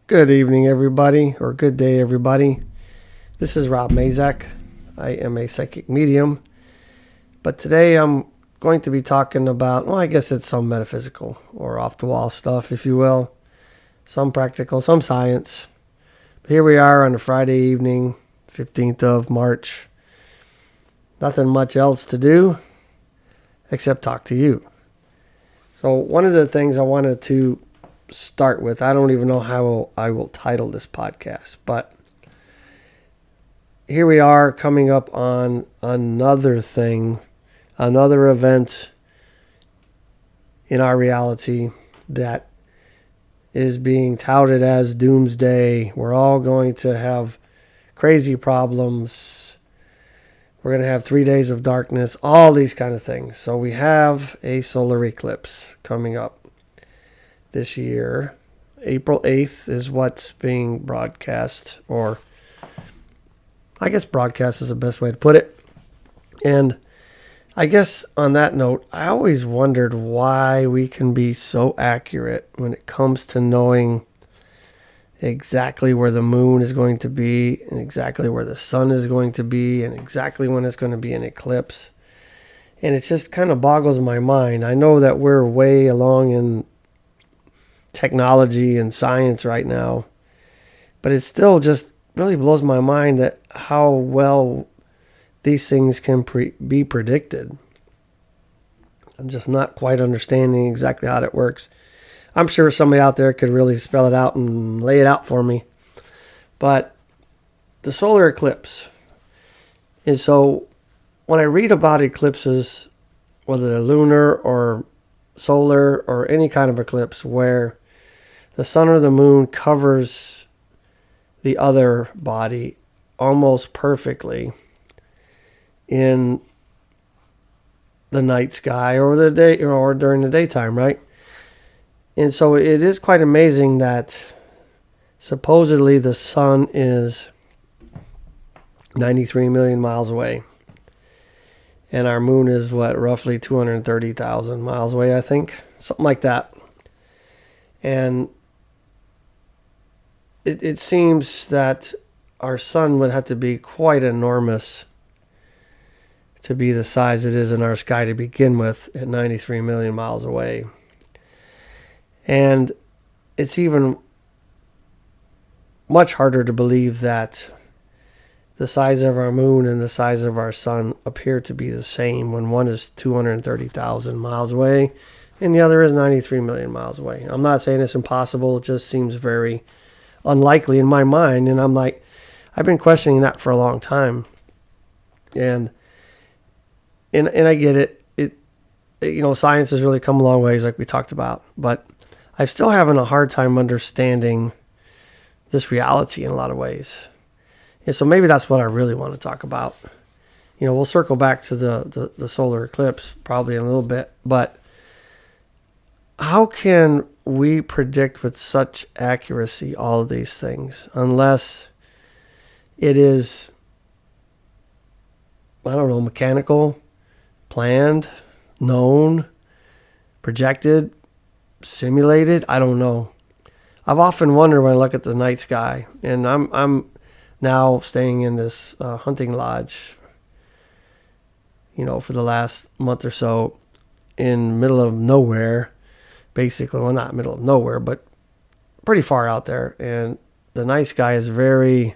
Good evening, everybody, or good day, everybody. This is Rob Mazak. I am a psychic medium, but today I'm going to be talking about, well, I guess it's some metaphysical or off the wall stuff, if you will. Some practical, some science. But here we are on a Friday evening, 15th of March. Nothing much else to do except talk to you. So, one of the things I wanted to start with, I don't even know how I will title this podcast, but here we are coming up on another thing, another event in our reality that is being touted as doomsday. We're all going to have crazy problems. We're going to have 3 days of darkness, all these kind of things. So we have a solar eclipse coming up this year. April 8th is what's being broadcast, or I guess broadcast is the best way to put it. And I guess on that note, I always wondered why we can be so accurate when it comes to knowing exactly where the moon is going to be and exactly where the sun is going to be and exactly when it's going to be an eclipse. And it just kind of boggles my mind. I know that we're way along in technology and science right now, but it still just really blows my mind that how well these things can be predicted. I'm just not quite understanding exactly how that works. I'm sure somebody out there could really spell it out and lay it out for me. But the solar eclipse. And so when I read about eclipses, whether they're lunar or solar or any kind of eclipse where the sun or the moon covers the other body almost perfectly in the night sky or the day or during the daytime, right? And so it is quite amazing that supposedly the sun is 93 million miles away. And our moon is roughly 230,000 miles away, I think. Something like that. And it seems that our sun would have to be quite enormous to be the size it is in our sky to begin with at 93 million miles away. And it's even much harder to believe that the size of our moon and the size of our sun appear to be the same when one is 230,000 miles away and the other is 93 million miles away. I'm not saying it's impossible. It just seems very unlikely in my mind. And I'm like, I've been questioning that for a long time. And I get it. Science has really come a long ways, like we talked about. But I'm still having a hard time understanding this reality in a lot of ways. And so maybe that's what I really want to talk about. We'll circle back to the solar eclipse probably in a little bit. But how can we predict with such accuracy all of these things unless it is, I don't know, mechanical, planned, known, projected, simulated? I don't know. I've often wondered when I look at the night sky, and I'm now staying in this hunting lodge, for the last month or so in the middle of nowhere, basically. Well, not middle of nowhere, but pretty far out there. And the night sky is very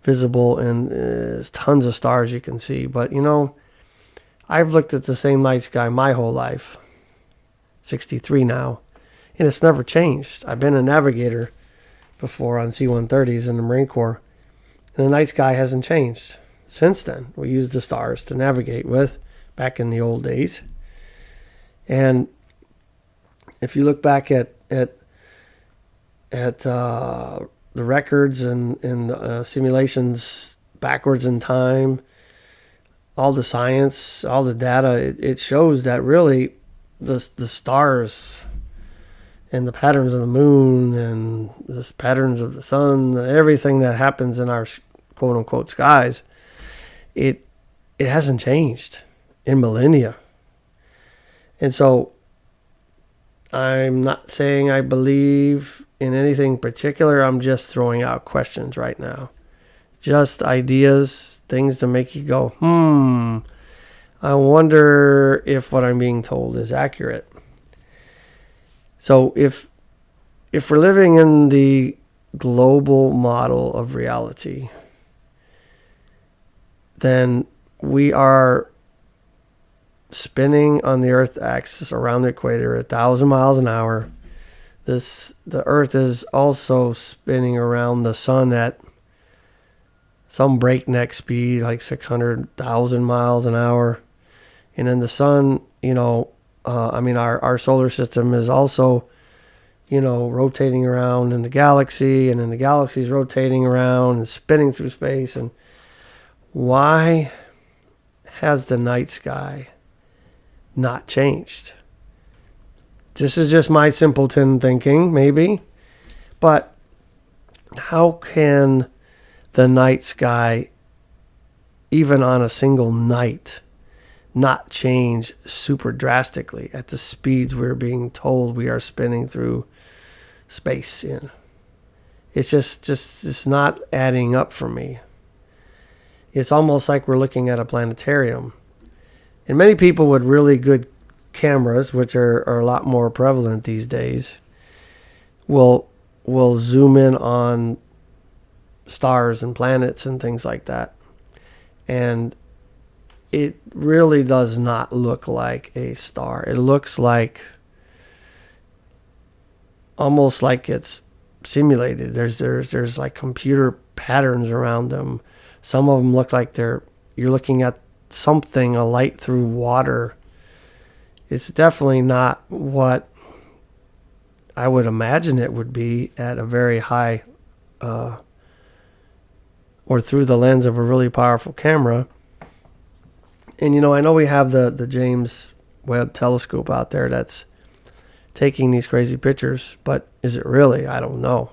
visible and there's tons of stars you can see. But, I've looked at the same night sky my whole life, 63 now, and it's never changed. I've been a navigator before on C-130s in the Marine Corps, and the night sky hasn't changed since then. We used the stars to navigate with back in the old days. And if you look back at the records and simulations backwards in time, all the science, all the data, it shows that really the stars and the patterns of the moon and the patterns of the sun, everything that happens in our quote unquote skies, it hasn't changed in millennia. And so I'm not saying I believe in anything particular. I'm just throwing out questions right now. Just ideas, things to make you go, I wonder if what I'm being told is accurate. So if we're living in the global model of reality, then we are spinning on the Earth axis around the equator at 1,000 miles an hour. The Earth is also spinning around the sun at some breakneck speed, like 600,000 miles an hour. And then the sun, our solar system is also, rotating around in the galaxy, and then the galaxy is rotating around and spinning through space. And why has the night sky not changed? This is just my simpleton thinking, maybe. But how can the night sky, even on a single night, not change super drastically at the speeds we're being told we are spinning through space in? It's not adding up for me. It's almost like we're looking at a planetarium. And many people with really good cameras, which are a lot more prevalent these days, will zoom in on stars and planets and things like that. And it really does not look like a star. It looks like almost like it's simulated. There's like computer patterns around them. Some of them look like you're looking at something, a light through water. It's definitely not what I would imagine it would be at a very high or through the lens of a really powerful camera. And I know we have the James Webb telescope out there that's taking these crazy pictures, but is it really? I don't know.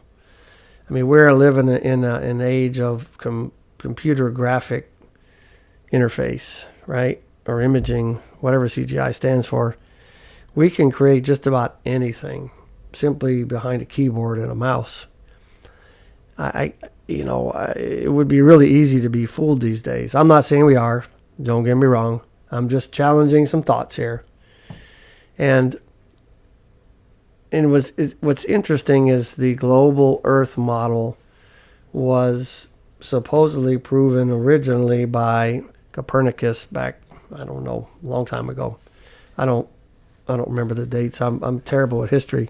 I mean, we're living in an age of computer graphic interface, right? Or imaging, whatever CGI stands for. We can create just about anything simply behind a keyboard and a mouse. It would be really easy to be fooled these days. I'm not saying we are. Don't get me wrong. I'm just challenging some thoughts here. And what's interesting is the global Earth model was supposedly proven originally by Copernicus back, I don't know, a long time ago. I don't remember the dates. I'm terrible at history.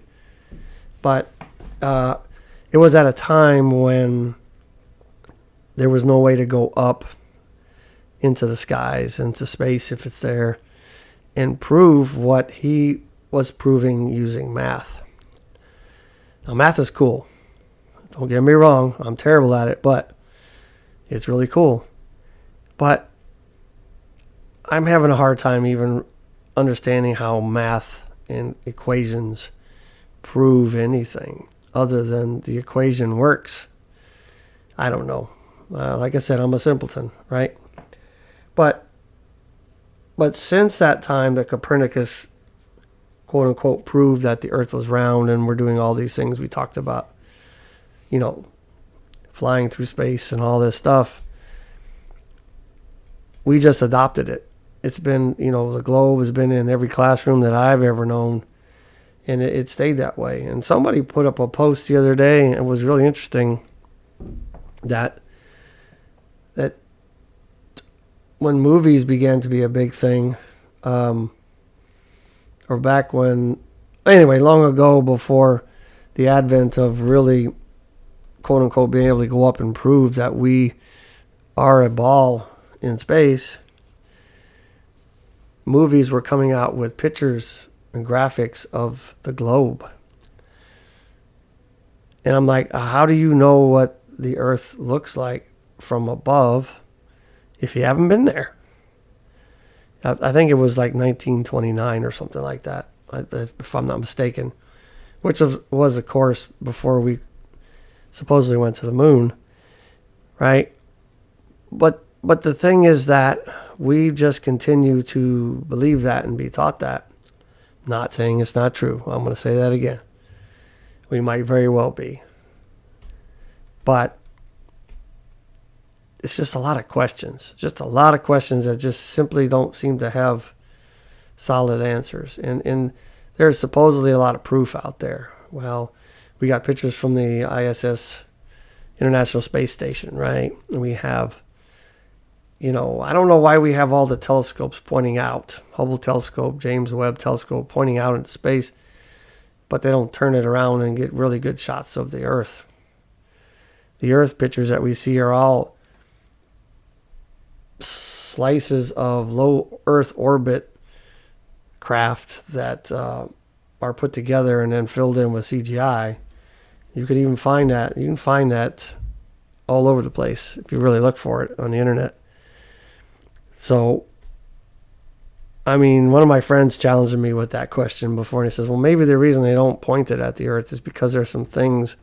But it was at a time when there was no way to go up into the skies, into space if it's there, and prove what he was proving using math. Now, math is cool. Don't get me wrong. I'm terrible at it, but it's really cool. But I'm having a hard time even understanding how math and equations prove anything other than the equation works. I don't know. Like I said, I'm a simpleton, right? But since that time that Copernicus, quote unquote, proved that the Earth was round, and we're doing all these things we talked about, flying through space and all this stuff, we just adopted it. It's been, the globe has been in every classroom that I've ever known, and it stayed that way. And somebody put up a post the other day, and it was really interesting that when movies began to be a big thing, or back when, anyway, long ago, before the advent of really, quote unquote, being able to go up and prove that we are a ball in space, movies were coming out with pictures and graphics of the globe. And I'm like, how do you know what the Earth looks like from above if you haven't been there? I think it was like 1929 or something like that, if I'm not mistaken, which was of course, before we supposedly went to the moon, right? But the thing is that we just continue to believe that and be taught that. Not saying it's not true. I'm going to say that again. We might very well be. But it's just a lot of questions. Just a lot of questions that just simply don't seem to have solid answers. And there's supposedly a lot of proof out there. Well, we got pictures from the ISS, International Space Station, right? And we have, I don't know why we have all the telescopes pointing out. Hubble telescope, James Webb telescope pointing out into space, but they don't turn it around and get really good shots of the Earth. The Earth pictures that we see are all slices of low Earth orbit craft that are put together and then filled in with CGI. You could even find that. You can find that all over the place if you really look for it on the internet. So, one of my friends challenged me with that question before, and he says, well, maybe the reason they don't point it at the Earth is because there's some things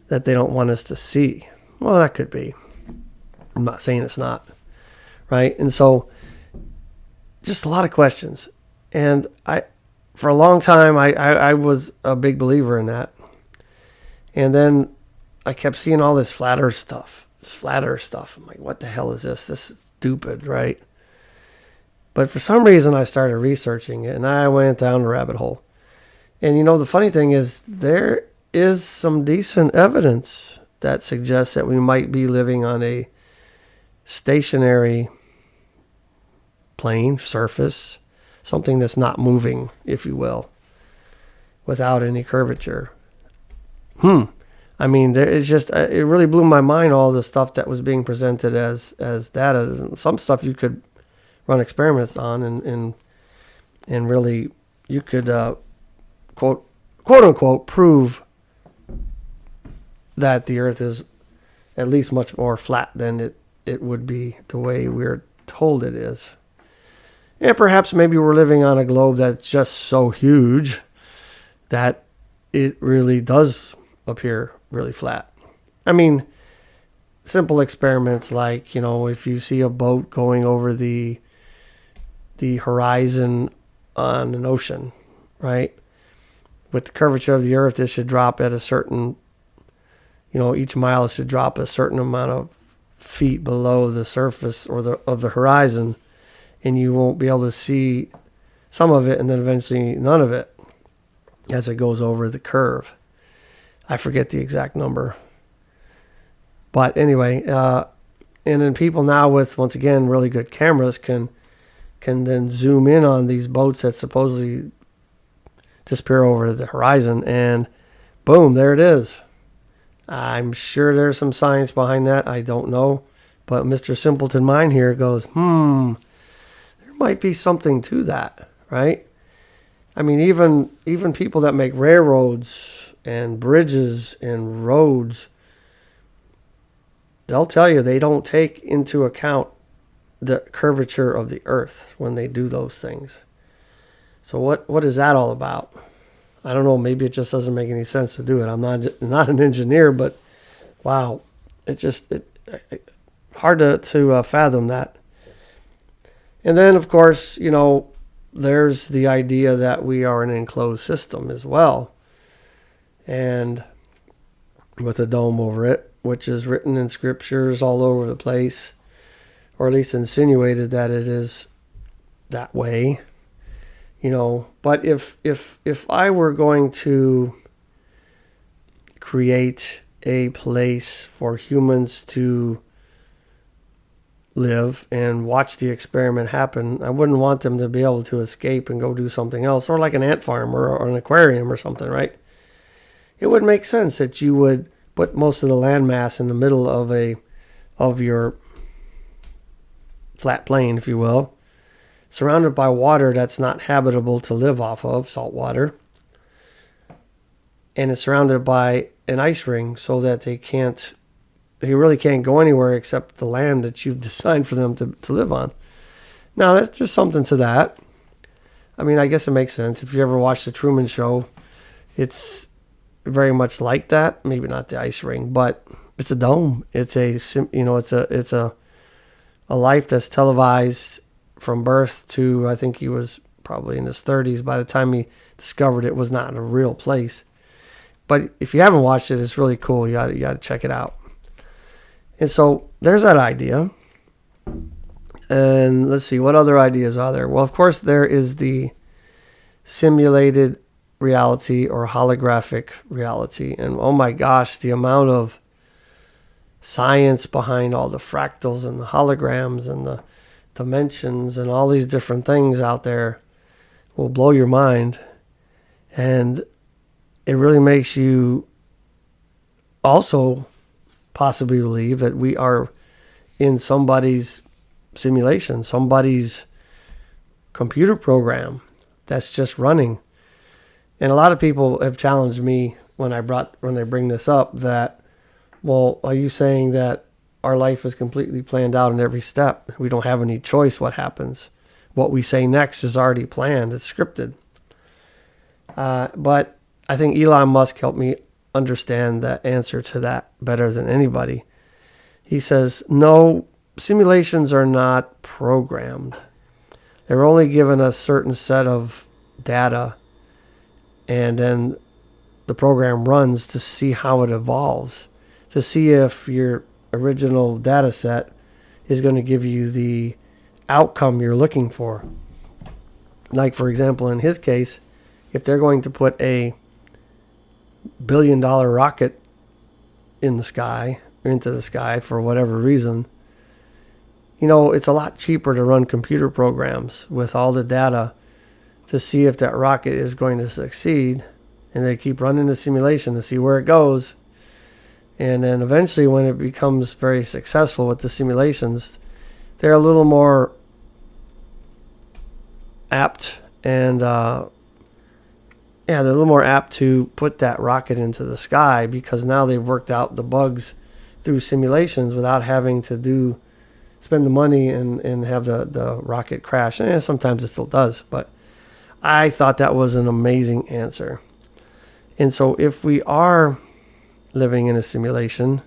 that they don't want us to see. Well, that could be. I'm not saying it's not, right? And so, just a lot of questions. And for a long time, I was a big believer in that. And then I kept seeing all this flat Earth stuff. I'm like, what the hell is this? This is stupid, right? But for some reason, I started researching it, and I went down the rabbit hole. And the funny thing is, there is some decent evidence that suggests that we might be living on a stationary plane, surface, something that's not moving, if you will, without any curvature. It's just, it really blew my mind, all the stuff that was being presented as data. Some stuff you could run experiments on and really you could, quote unquote, prove that the Earth is at least much more flat than it would be the way we're told it is. And perhaps maybe we're living on a globe that's just so huge that it really does appear really flat. Simple experiments like, if you see a boat going over the horizon on an ocean, right? With the curvature of the Earth, it should drop at a certain, each mile it should drop a certain amount of feet below the surface of the horizon, and you won't be able to see some of it, and then eventually none of it as it goes over the curve. I forget the exact number. But anyway, and then people now with, once again, really good cameras can then zoom in on these boats that supposedly disappear over the horizon, and boom, there it is. I'm sure there's some science behind that. I don't know. But Mr. Simpleton Mind here goes, there might be something to that, right? Even people that make railroads and bridges and roads, they'll tell you they don't take into account the curvature of the Earth when they do those things. So what is that all about? I don't know. Maybe it just doesn't make any sense to do it. I'm not an engineer, but wow, it hard to fathom that. And then, of course, there's the idea that we are an enclosed system as well, and with a dome over it, which is written in scriptures all over the place, or at least insinuated that it is that way. But if I were going to create a place for humans to live and watch the experiment happen, I wouldn't want them to be able to escape and go do something else, or like an ant farm or an aquarium or something, right? It would make sense that you would put most of the landmass in the middle of your flat plane, if you will, surrounded by water that's not habitable to live off of, salt water, and it's surrounded by an ice ring so that they really can't go anywhere except the land that you've designed for them to live on. Now, there's just something to that. I guess it makes sense. If you ever watched The Truman Show, it's very much like that. Maybe not the ice ring, but it's a dome. It's a life that's televised from birth to, I think he was probably in his 30s by the time he discovered it was not a real place. But if you haven't watched it, it's really cool. You got to check it out. And so there's that idea. And let's see, what other ideas are there? Well, of course, there is the simulated reality or holographic reality. And oh my gosh, the amount of science behind all the fractals and the holograms and the dimensions and all these different things out there will blow your mind. And it really makes you also possibly believe that we are in somebody's simulation, somebody's computer program that's just running. And a lot of people have challenged me when they bring this up that, well, are you saying that our life is completely planned out in every step? We don't have any choice what happens. What we say next is already planned. It's scripted. But I think Elon Musk helped me understand the answer to that better than anybody. He says, no, simulations are not programmed. They're only given a certain set of data, and then the program runs to see how it evolves, to see if your original data set is going to give you the outcome you're looking for. Like, for example, in his case, if they're going to put a $1 billion rocket into the sky for whatever reason, it's a lot cheaper to run computer programs with all the data to see if that rocket is going to succeed. And they keep running the simulation to see where it goes. And then eventually when it becomes very successful with the simulations, they're a little more apt and they're a little more apt to put that rocket into the sky because now they've worked out the bugs through simulations without having to spend the money and have the rocket crash. And sometimes it still does, but I thought that was an amazing answer. And so if we are living in a simulation,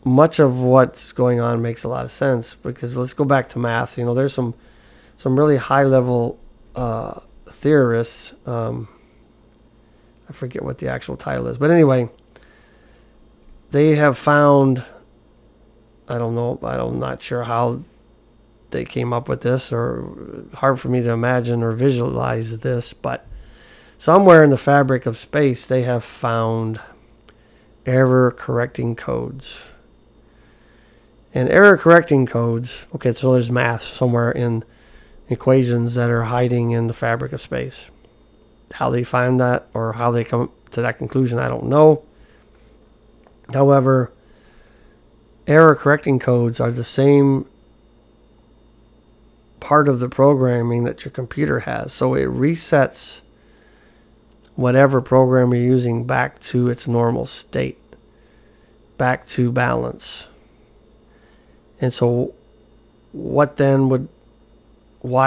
much of what's going on makes a lot of sense because let's go back to math. There's some really high level theorists. I forget what the actual title is, but anyway, they have found, I'm not sure how they came up with this, or hard for me to imagine or visualize this, but somewhere in the fabric of space, they have found error correcting codes. And error correcting codes, okay, so there's math somewhere in equations that are hiding in the fabric of space. How they find that or how they come to that conclusion, I don't know. However, error correcting codes are the same part of the programming that your computer has. So it resets whatever program you're using back to its normal state, back to balance. And so why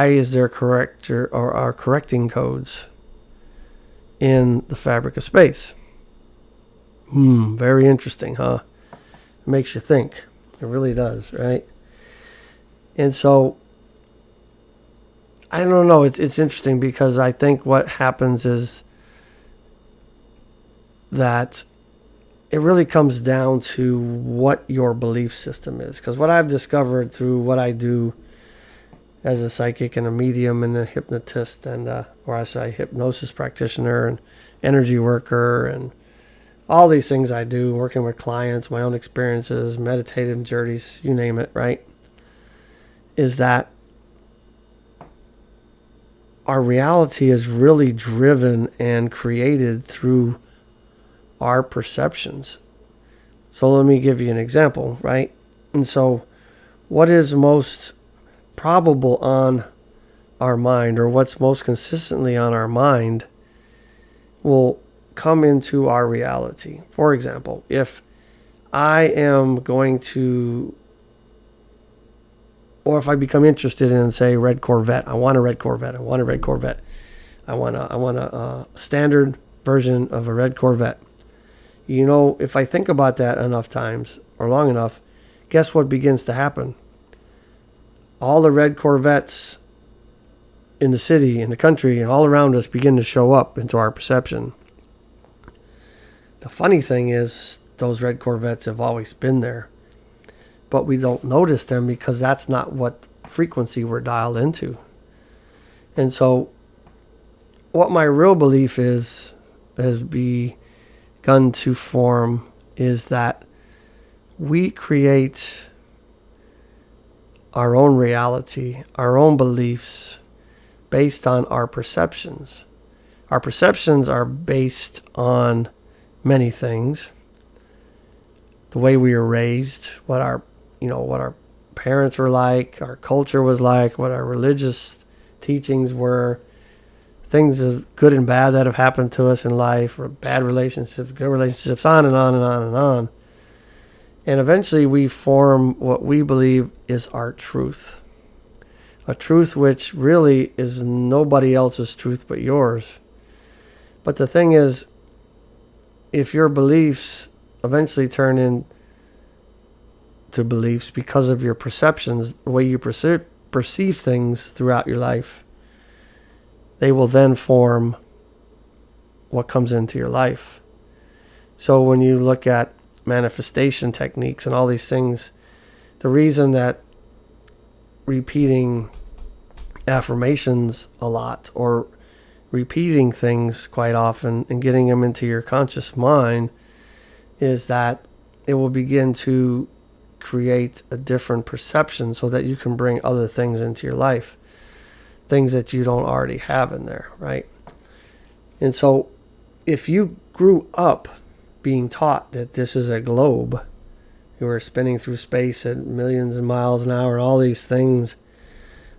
is there corrector or are correcting codes in the fabric of space? Very interesting, huh? It makes you think. It really does, right? And so I don't know. It's interesting because I think what happens is that it really comes down to what your belief system is. Because what I've discovered through what I do as a psychic and a medium and a hypnotist hypnosis practitioner and energy worker and all these things I do, working with clients, my own experiences, meditative journeys, you name it, right? Is that our reality is really driven and created through our perceptions. So let me give you an example, right? And so what is most probable on our mind, or what's most consistently on our mind, will come into our reality. For example, if I am going to, or if I become interested in, say, red Corvette, I want a red Corvette. I want a standard version of a red Corvette. If I think about that enough times or long enough, guess what begins to happen? All the red Corvettes in the city, in the country, and all around us begin to show up into our perception. The funny thing is, those red Corvettes have always been there, but we don't notice them because that's not what frequency we're dialed into. And so what my real belief is, has begun to form, is that we create our own reality, our own beliefs, based on our perceptions. Our perceptions are based on many things. The way we were raised, what our parents were like, our culture was like, what our religious teachings were, things of good and bad that have happened to us in life, or bad relationships, good relationships, on and on and on and on. And eventually we form what we believe is our truth. A truth which really is nobody else's truth but yours. But the thing is, if your beliefs eventually turn into beliefs because of your perceptions, the way you perceive things throughout your life, they will then form what comes into your life. So when you look at manifestation techniques and all these things, the reason that repeating affirmations a lot, or repeating things quite often and getting them into your conscious mind, is that it will begin to create a different perception so that you can bring other things into your life, things that you don't already have in there, right? And so if you grew up being taught that this is a globe, you were spinning through space at millions of miles an hour and all these things,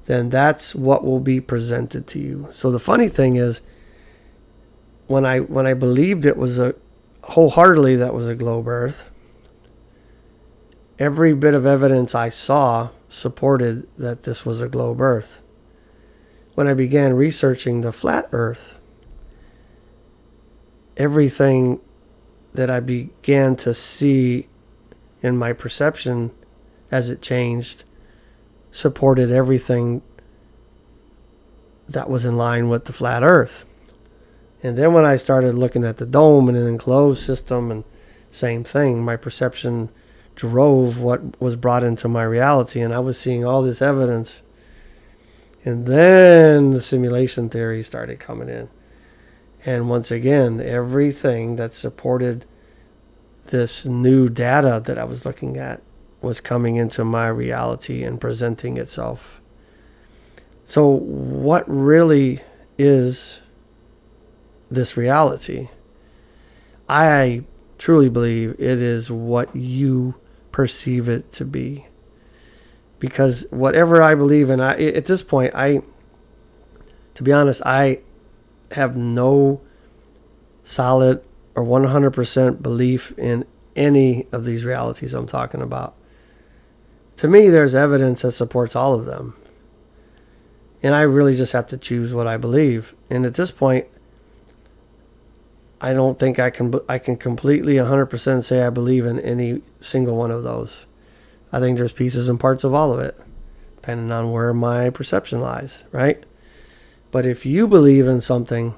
then that's what will be presented to you. So the funny thing is, when I believed it was wholeheartedly that was a globe Earth, every bit of evidence I saw supported that this was a globe Earth. When I began researching the flat Earth, everything that I began to see in my perception as it changed supported everything that was in line with the flat Earth. And then when I started looking at the dome and an enclosed system, and same thing, my perception drove what was brought into my reality, and I was seeing all this evidence. And then the simulation theory started coming in. And once again, everything that supported this new data that I was looking at was coming into my reality and presenting itself. So what really is this reality? I truly believe it is what you perceive it to be. Because whatever I believe in, at this point, to be honest, I have no solid or 100% belief in any of these realities I'm talking about. To me, there's evidence that supports all of them. And I really just have to choose what I believe. And at this point, I don't think I can completely 100% say I believe in any single one of those. I think there's pieces and parts of all of it, depending on where my perception lies, right? But if you believe in something,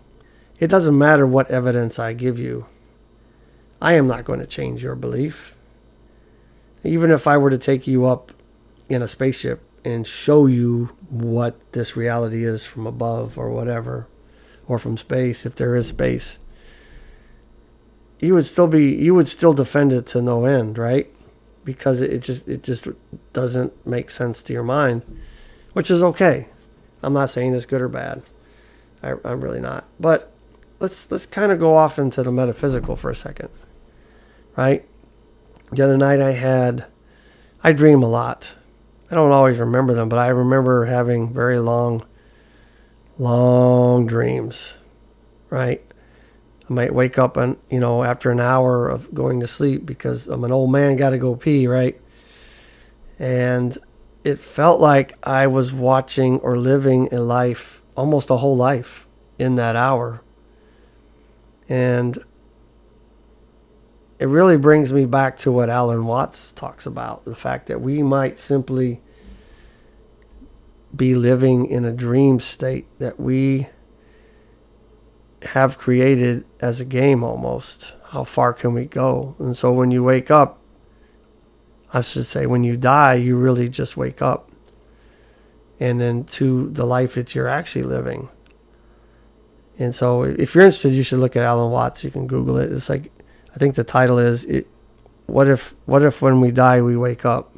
it doesn't matter what evidence I give you. I am not going to change your belief. Even if I were to take you up in a spaceship and show you what this reality is from above or whatever, or from space, if there is space, you would still defend it to no end, right? Because it just doesn't make sense to your mind, which is okay. I'm not saying it's good or bad. I'm really not. But let's kind of go off into the metaphysical for a second, right? The other night I dream a lot. I don't always remember them, but I remember having very long dreams, right? I might wake up and, after an hour of going to sleep because I'm an old man, got to go pee, right? And it felt like I was watching or living a life, almost a whole life in that hour. And it really brings me back to what Alan Watts talks about, the fact that we might simply be living in a dream state that we have created as a game almost. How far can we go? And so when you wake up, I should say, when you die, you really just wake up. And then to the life that you're actually living. And so if you're interested, you should look at Alan Watts. You can Google it. It's like, I think the title is, what if when we die, we wake up?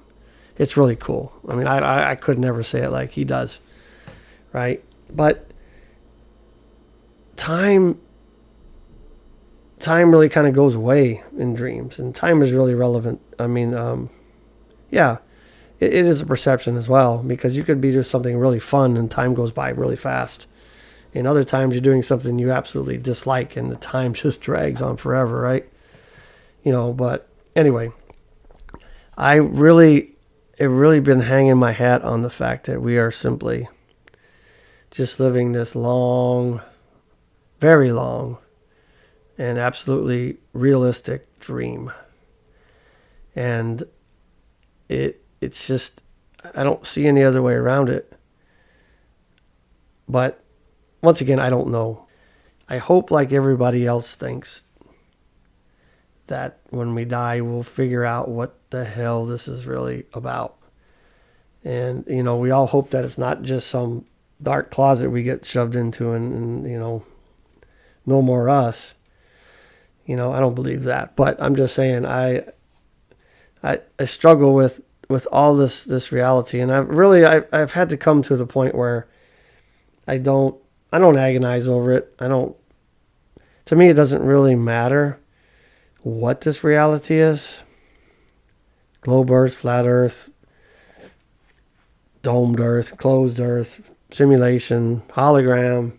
It's really cool. I mean, I could never say it like he does, right? But time really kind of goes away in dreams, and time is really relevant. I mean, yeah, it is a perception as well, because you could be doing something really fun and time goes by really fast. And other times you're doing something you absolutely dislike and the time just drags on forever, right? But anyway, it really been hanging my hat on the fact that we are simply just living this long, very long, and absolutely realistic dream. And it's just, I don't see any other way around it. But once again, I don't know. I hope, like everybody else thinks, that when we die, we'll figure out what the hell this is really about. And, we all hope that it's not just some dark closet we get shoved into and no more us. I don't believe that. But I'm just saying, I struggle with all this reality. And I've had to come to the point where I don't agonize over it. To me, it doesn't really matter what this reality is. Globe Earth, flat Earth, domed Earth, closed Earth, simulation, hologram.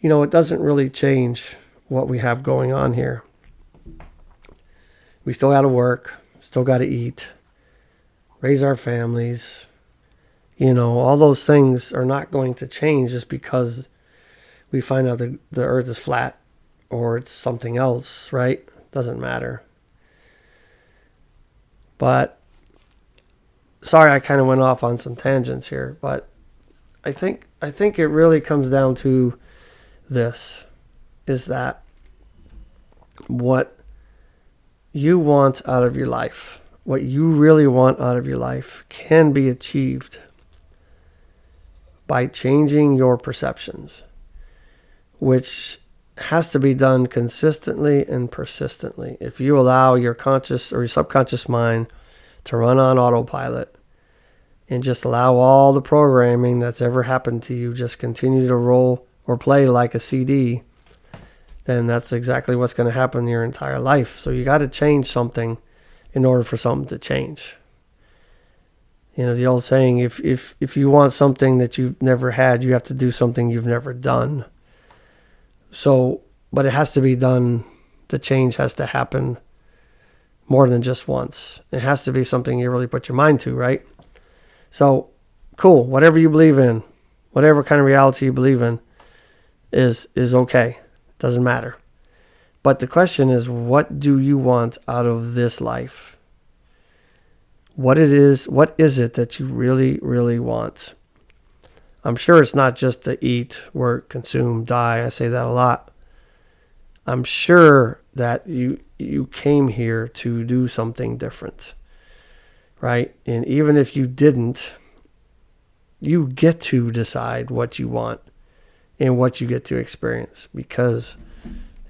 It doesn't really change what we have going on here. We still got to work, still got to eat, raise our families. All those things are not going to change just because we find out the earth is flat or it's something else, right? Doesn't matter. But sorry, I kind of went off on some tangents here, but I think it really comes down to this, is that what you want out of your life, what you really want out of your life, can be achieved by changing your perceptions, which has to be done consistently and persistently. If you allow your conscious or your subconscious mind to run on autopilot and just allow all the programming that's ever happened to you just continue to roll or play like a CD, then that's exactly what's going to happen your entire life. So you got to change something in order for something to change. The old saying, if you want something that you've never had, you have to do something you've never done. So, but it has to be done. The change has to happen more than just once. It has to be something you really put your mind to, right? So, cool. Whatever you believe in, whatever kind of reality you believe in is okay. Doesn't matter. But the question is, what do you want out of this life? What is it that you really, really want? I'm sure it's not just to eat, work, consume, die. I say that a lot. I'm sure that you came here to do something different, right? And even if you didn't, you get to decide what you want and what you get to experience, because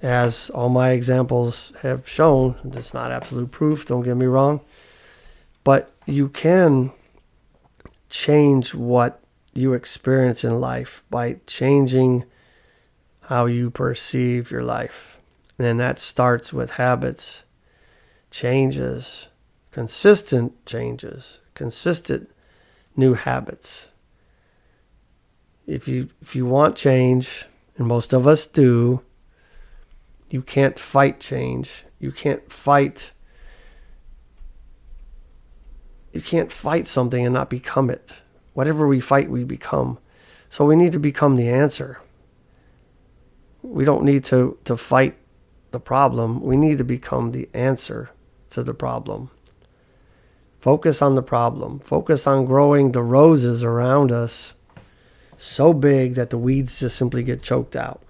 as all my examples have shown, it's not absolute proof, don't get me wrong, but you can change what you experience in life by changing how you perceive your life. And that starts with habits, changes, consistent new habits. If you want change, and most of us do, you can't fight change. You can't fight something and not become it. Whatever we fight, we become. So we need to become the answer. We don't need to fight the problem. We need to become the answer to the problem. Focus on the problem. Focus on growing the roses around us so big that the weeds just simply get choked out.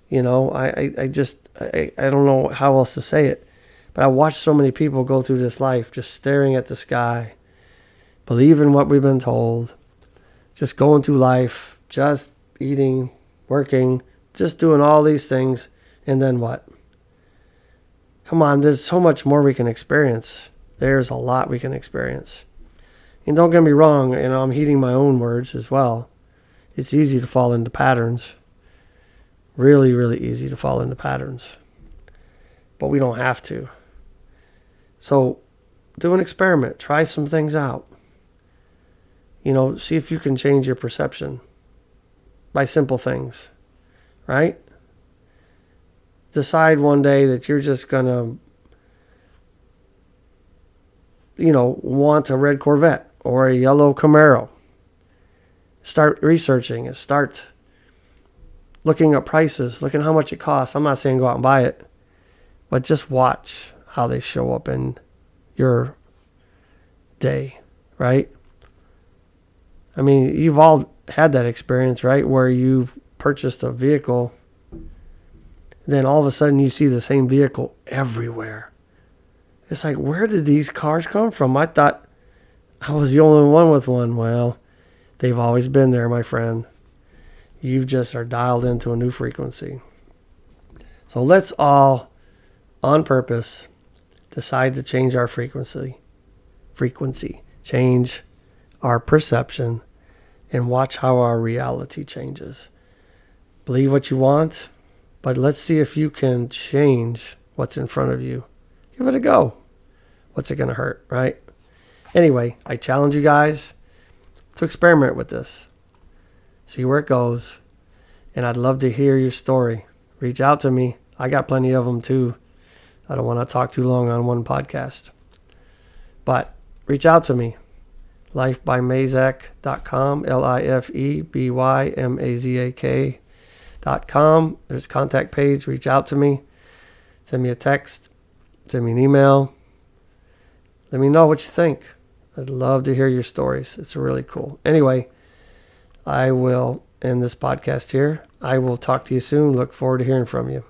You know, I don't know how else to say it. But I watch so many people go through this life just staring at the sky, believing what we've been told, just going through life, just eating, working, just doing all these things. And then what? Come on, there's so much more we can experience. There's a lot we can experience. And don't get me wrong, I'm heeding my own words as well. It's easy to fall into patterns. Really, really easy to fall into patterns. But we don't have to. So do an experiment. Try some things out. See if you can change your perception by simple things, right? Decide one day that you're just going to, want a red Corvette or a yellow Camaro. Start researching it. Start looking at prices, looking how much it costs. I'm not saying go out and buy it, but just watch how they show up in your day, right? I mean, you've all had that experience, right? Where you've purchased a vehicle, then all of a sudden you see the same vehicle everywhere. It's like, where did these cars come from? I thought I was the only one with one. Well, they've always been there, my friend. You just are dialed into a new frequency. So let's all, on purpose, decide to change our frequency. Change our perception, and watch how our reality changes. Believe what you want, but let's see if you can change what's in front of you. Give it a go. What's it going to hurt, right? Anyway, I challenge you guys to experiment with this. See where it goes. And I'd love to hear your story. Reach out to me. I got plenty of them too. I don't want to talk too long on one podcast. But reach out to me. lifebymazak.com, lifebymazak.com. There's a contact page. Reach out to me. Send me a text. Send me an email. Let me know what you think. I'd love to hear your stories. It's really cool. Anyway, I will end this podcast here. I will talk to you soon. Look forward to hearing from you.